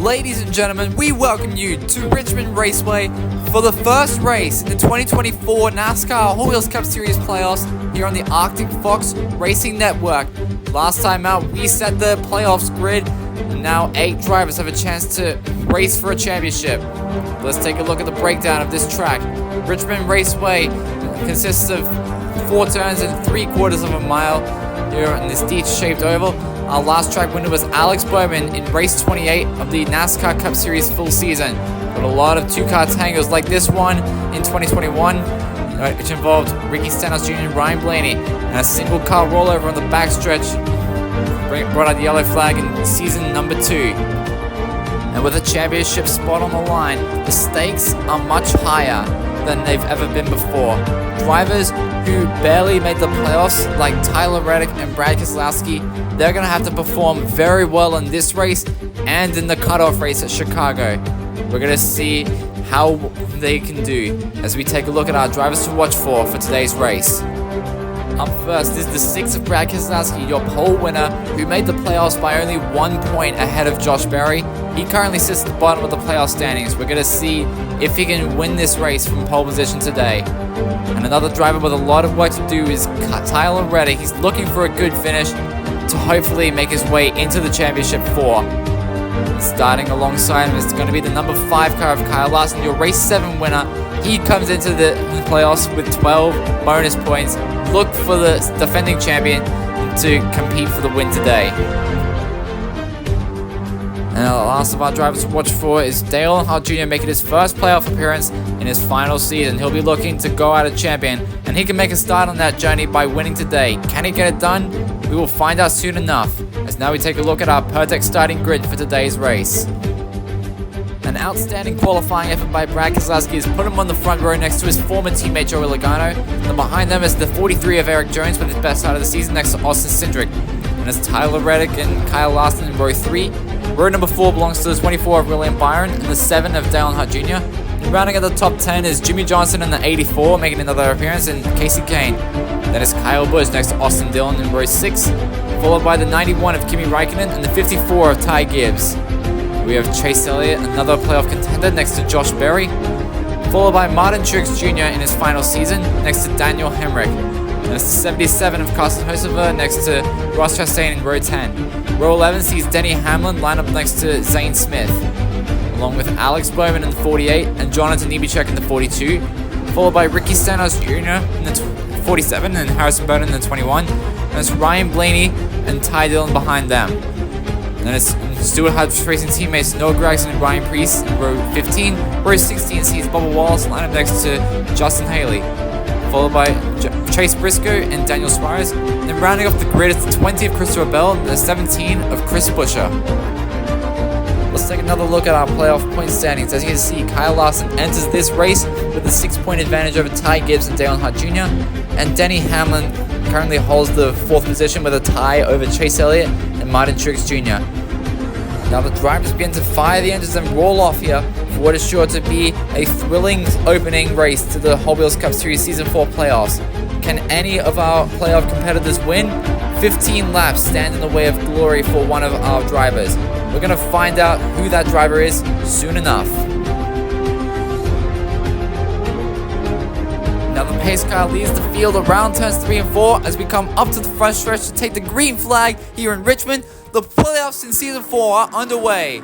Ladies and gentlemen, we welcome you to Richmond Raceway for the first race in the 2024 NASCAR Hot Wheels Cup Series playoffs here on the Arctic Fox Racing Network. Last time out, we set the playoffs grid, and now 8 drivers have a chance to race for a championship. Let's take a look at the breakdown of this track. Richmond Raceway consists of 4 turns and 3/4 of a mile here in this D-shaped oval. Our last track winner was Alex Bowman in race 28 of the NASCAR Cup Series full season. But a lot of 2-car tangos like this one in 2021, which involved Ricky Stenhouse Jr. and Ryan Blaney, and a single car rollover on the backstretch brought out the yellow flag in season number 2. And with a championship spot on the line, the stakes are much higher than they've ever been before. Drivers who barely made the playoffs, like Tyler Reddick and Brad Keselowski, they're going to have to perform very well in this race and in the cutoff race at Chicago. We're going to see how they can do as we take a look at our drivers to watch for today's race. Up first is the 6 of Brad Keselowski, your pole winner, who made the playoffs by only 1 point ahead of Josh Berry. He currently sits at the bottom of the playoff standings. We're going to see if he can win this race from pole position today. And another driver with a lot of work to do is Tyler Reddick. He's looking for a good finish to hopefully make his way into the championship 4. Starting alongside him is going to be the number 5 car of Kyle Larson, your race 7 winner. He comes into the playoffs with 12 bonus points. Look for the defending champion to compete for the win today. And the last of our drivers to watch for is Dale Earnhardt Jr. making his first playoff appearance in his final season. He'll be looking to go out a champion, and he can make a start on that journey by winning today. Can he get it done? We will find out soon enough, as now we take a look at our Pertec starting grid for today's race. An outstanding qualifying effort by Brad Keselowski has put him on the front row next to his former teammate Joey Logano. And behind them is the 43 of Eric Jones with his best start of the season next to Austin Cindric. And it's Tyler Reddick and Kyle Larson in row 3. Row number 4 belongs to the 24 of William Byron and the 7 of Dale Earnhardt Jr. And rounding at the top 10 is Jimmy Johnson in the 84, making another appearance, and Casey Kane. Then it's Kyle Busch next to Austin Dillon in row 6, followed by the 91 of Kimi Räikkönen and the 54 of Ty Gibbs. We have Chase Elliott, another playoff contender, next to Josh Berry, followed by Martin Truex Jr. in his final season, next to Daniel Hemrick. And it's the 77 of Carson Hocevar next to Ross Chastain in row 10. Row 11 sees Denny Hamlin line up next to Zane Smith, along with Alex Bowman in the 48 and Jonathan Nemechek in the 42, followed by Ricky Stenhouse Jr. in the 47 and Harrison Burton in the 21. And it's Ryan Blaney and Ty Dillon behind them. And then it's Stewart Haas Racing teammates Noah Gragson and Ryan Preece in row 15. Row 16 sees Bubba Wallace line up next to Justin Haley, followed by Chase Briscoe and Daniel Suarez. And then rounding off the grid is the 20 of Christopher Bell and the 17 of Chris Buescher. Let's take another look at our playoff point standings. As you can see, Kyle Larson enters this race with a 6-point advantage over Ty Gibbs and Dale Earnhardt Jr. And Denny Hamlin currently holds the 4th position with a tie over Chase Elliott and Martin Truex Jr. Now the drivers begin to fire the engines and roll off here for what is sure to be a thrilling opening race to the Hot Wheels Cup Series Season 4 playoffs. Can any of our playoff competitors win? 15 laps stand in the way of glory for one of our drivers. We're going to find out who that driver is soon enough. Now the pace car leads the field around turns 3 and 4 as we come up to the front stretch to take the green flag here in Richmond. The playoffs in Season 4 are underway.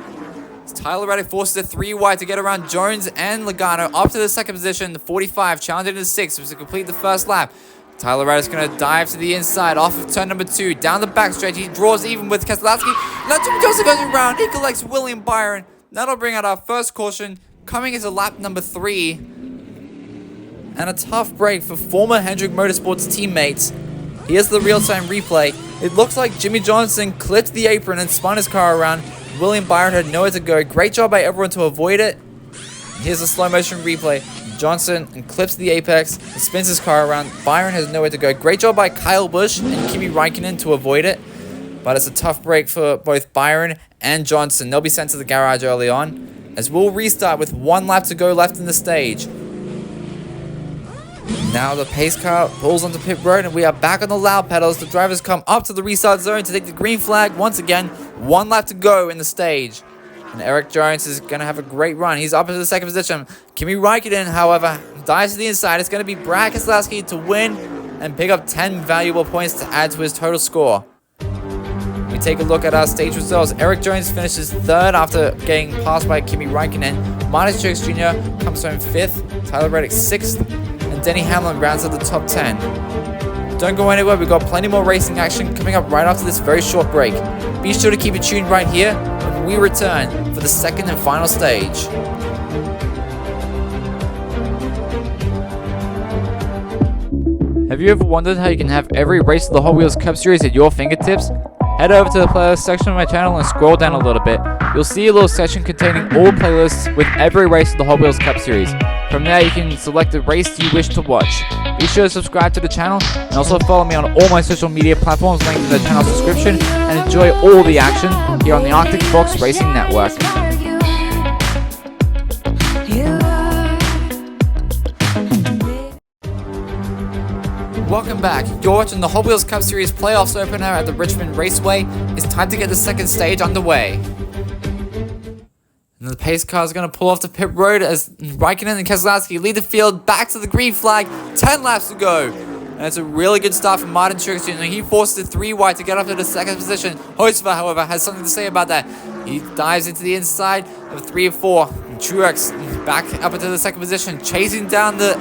Tyler Reddick forces a 3 wide to get around Jones and Logano up to the 2nd position. The 45 challenging the 6th to complete the first lap. Tyler Reddick's going to dive to the inside off of turn number 2. Down the backstretch, he draws even with Keselowski. Now Jimmy Johnson goes around. He collects William Byron. That'll bring out our first caution coming into lap number 3. And a tough break for former Hendrick Motorsports teammates. Here's the real-time replay. It looks like Jimmy Johnson clipped the apron and spun his car around. William Byron had nowhere to go. Great job by everyone to avoid it. Here's a slow-motion replay. Johnson clips the apex and spins his car around. Byron has nowhere to go. Great job by Kyle Busch and Kimi Räikkönen to avoid it. But it's a tough break for both Byron and Johnson. They'll be sent to the garage early on, as we'll restart with 1 lap to go left in the stage. Now the pace car pulls onto pit road and we are back on the loud pedals. The drivers come up to the restart zone to take the green flag once again. 1 lap to go in the stage. And Eric Jones is going to have a great run. He's up into the second position. Kimi Raikkonen, however, dives to the inside. It's going to be Brad Keselowski to win and pick up 10 valuable points to add to his total score. We take a look at our stage results. Eric Jones finishes third after getting passed by Kimi Raikkonen. Martin Truex Jr. comes home fifth. Tyler Reddick sixth. And Denny Hamlin rounds out the top 10. Don't go anywhere. We've got plenty more racing action coming up right after this very short break. Be sure to keep it tuned right here when we return for the second and final stage. Have you ever wondered how you can have every race of the Hot Wheels Cup Series at your fingertips? Head over to the playlist section of my channel and scroll down a little bit. You'll see a little section containing all playlists with every race of the Hot Wheels Cup Series. From there, you can select the race you wish to watch. Be sure to subscribe to the channel and also follow me on all my social media platforms linked in the channel's description, and enjoy all the action here on the Arctic Fox Racing Network. Welcome back. You're watching the Hot Wheels Cup Series playoffs opener at the Richmond Raceway. It's time to get the second stage underway. And the pace car is going to pull off the pit road as Raikkonen and Keselowski lead the field back to the green flag. 10 laps to go. And it's a really good start from Martin Truex Jr. He forced the 3 wide to get up to the second position. Hocevar, however, has something to say about that. He dives into the inside of 3 and 4. And Truex back up into the second position, chasing down the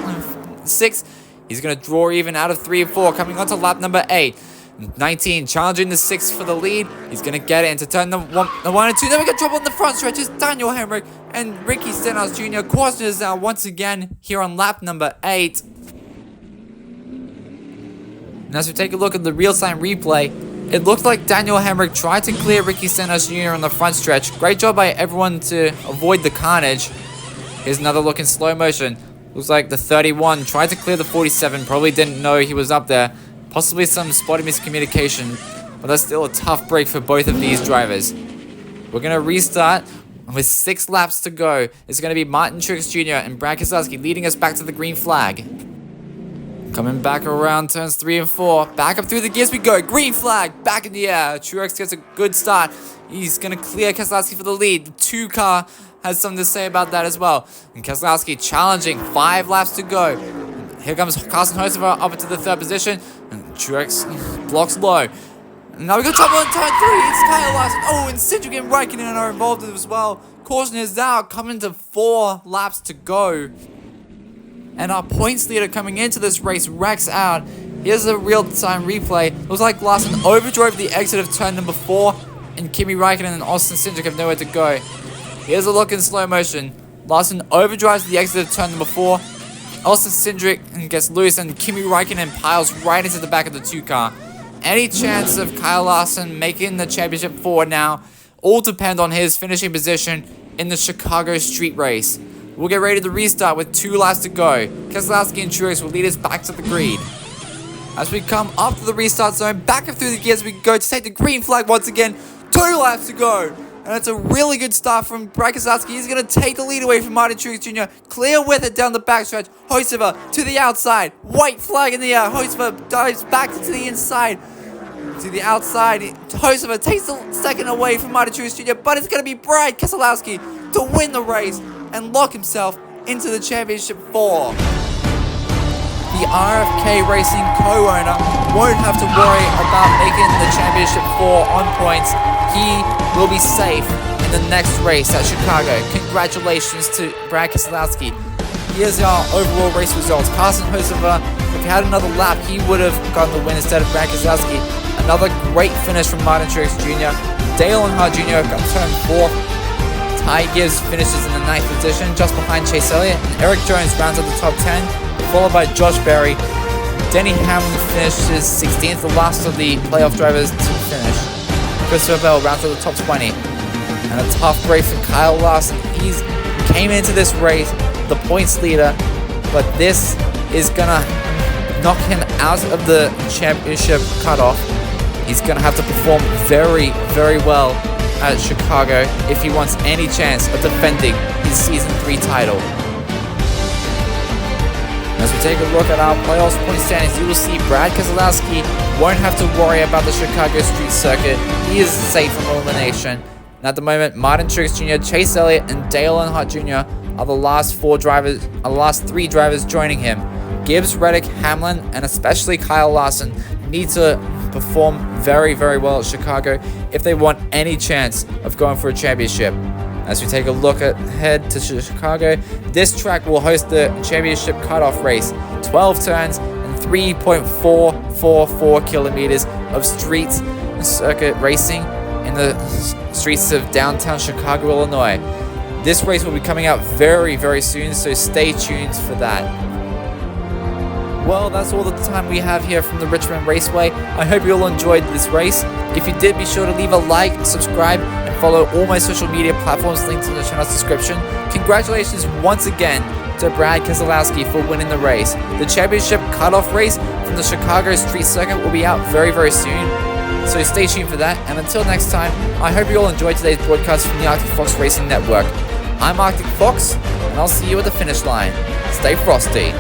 6. He's going to draw even out of 3 and 4, coming on to lap number 8. 19, challenging the 6 for the lead. He's going to get it into turn the 1 and 2. Then we got trouble in the front stretches. Daniel Hemrick and Ricky Stenhouse Jr. cautioners now once again here on lap number 8. And as we take a look at the real-time replay, it looked like Daniel Hemrick tried to clear Ricky Stenhouse Jr. on the front stretch. Great job by everyone to avoid the carnage. Here's another look in slow motion. Looks like the 31 tried to clear the 47, probably didn't know he was up there. Possibly some spotty miscommunication, but that's still a tough break for both of these drivers. We're going to restart with 6 laps to go. It's going to be Martin Truex Jr. and Brad Keselowski leading us back to the green flag. Coming back around turns 3 and 4. Back up through the gears we go. Green flag, back in the air. Truex gets a good start. He's going to clear Keselowski for the lead. The 2 car has something to say about that as well. And Keselowski challenging, 5 laps to go. Here comes Carson Hocevar up into the 3rd position. And Truex blocks low. And now we got trouble on turn 3. It's Kyle Larson. Oh, and Cindric and Raikkonen are involved as well. Caution is now coming to 4 laps to go. And our points leader coming into this race wrecks out. Here's a real-time replay. Looks like Larson overdrove the exit of turn number 4. And Kimi Raikkonen and Austin Cindric have nowhere to go. Here's a look in slow motion. Larson overdrives the exit of turn number 4. Austin Cindric gets loose and Kimi Raikkonen piles right into the back of the 2 car. Any chance of Kyle Larson making the championship forward now all depend on his finishing position in the Chicago street race. We'll get ready to restart with 2 laps to go. Keselowski and Truex will lead us back to the green. As we come up to the restart zone, back up through the gears we go to take the green flag once again. 2 laps to go. And it's a really good start from Brad Keselowski. He's going to take the lead away from Martin Truex Jr. Clear with it down the backstretch. Hocevar to the outside. White flag in the air. Hocevar dives back to the inside. To the outside. Hocevar takes the second away from Martin Truex Jr. But it's going to be Brad Keselowski to win the race and lock himself into the championship 4. The RFK Racing co-owner won't have to worry about making the championship 4 on points. He will be safe in the next race at Chicago. Congratulations to Brad Keselowski. Here's our overall race results. Carson Hocevar, if he had another lap, he would have gotten the win instead of Brad Keselowski. Another great finish from Martin Truex Jr. Dale Earnhardt Jr. got turned 4th. Ty Gibbs finishes in the 9th position, just behind Chase Elliott. And Eric Jones rounds up the top 10, followed by Josh Berry. Denny Hamlin finishes 16th, the last of the playoff drivers to finish. Christopher Bell rounds up the top 20. And a tough break for Kyle Larson. He came into this race the points leader, but this is gonna knock him out of the championship cutoff. He's gonna have to perform very, very well at Chicago if he wants any chance of defending his Season 3 title. As we take a look at our playoffs point standings, you will see Brad Keselowski won't have to worry about the Chicago street circuit. He is safe from elimination. And at the moment, Martin Truex Jr., Chase Elliott, and Dale Earnhardt Jr. are the last three drivers joining him. Gibbs, Reddick, Hamlin, and especially Kyle Larson need to perform very, very well at Chicago if they want any chance of going for a championship. As we take a look ahead to Chicago, this track will host the championship cutoff race, 12 turns and 3.444 kilometers of street circuit racing in the streets of downtown Chicago, Illinois. This race will be coming out very, very soon, so stay tuned for that. Well, that's all the time we have here from the Richmond Raceway. I hope you all enjoyed this race. If you did, be sure to leave a like, subscribe, and follow all my social media platforms linked in the channel's description. Congratulations once again to Brad Keselowski for winning the race. The championship cutoff race from the Chicago Street Circuit will be out very, very soon, so stay tuned for that. And until next time, I hope you all enjoyed today's broadcast from the Arctic Fox Racing Network. I'm Arctic Fox, and I'll see you at the finish line. Stay frosty.